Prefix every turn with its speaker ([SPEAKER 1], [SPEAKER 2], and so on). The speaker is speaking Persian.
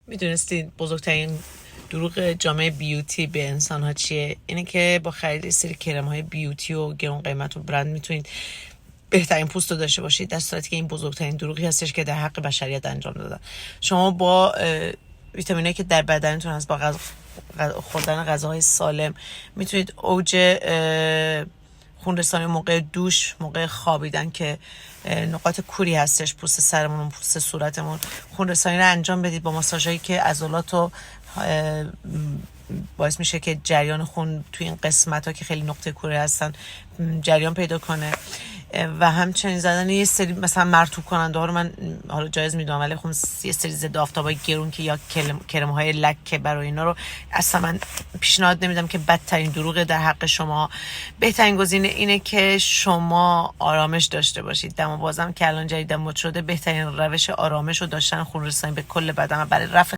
[SPEAKER 1] میدونستید بزرگترین دروغ جامعه بیوتی به انسان ها چیه؟ اینه که با خرید سری کرم های بیوتی و گرون قیمت و برند میتونید بهترین پوست رو داشته باشید، در صورتی که این بزرگترین دروغی هستش که در حق بشریت انجام دادن. شما با ویتامینایی که در بدنتون هست، با خوردن غذاهای سالم میتونید اوج خونرسانی موقع دوش، موقع خوابیدن که نقاط کوری هستش پوست سرمون و پوست صورتمون، خونرسانی رو انجام بدید با ماساژهایی که عضلات رو باعث میشه که جریان خون توی این قسمت ها که خیلی نقطه کوری هستن جریان پیدا کنه. و همچنین زدن یه سری مثلا مرطوب کننده ها رو من حالا جایز میدونم، ولی خب یه سری ضد آفتابای گرون که یا کرم های لکه برای اینا رو اصلا من پیشنهاد نمیدم که بدترین دروغ در حق شما. بهترین گزینه اینه که شما آرامش داشته باشید. دم و بازم که الان جدید مد شده، بهترین روش آرامش رو داشتن خونرسانی به کل بدن برای رفع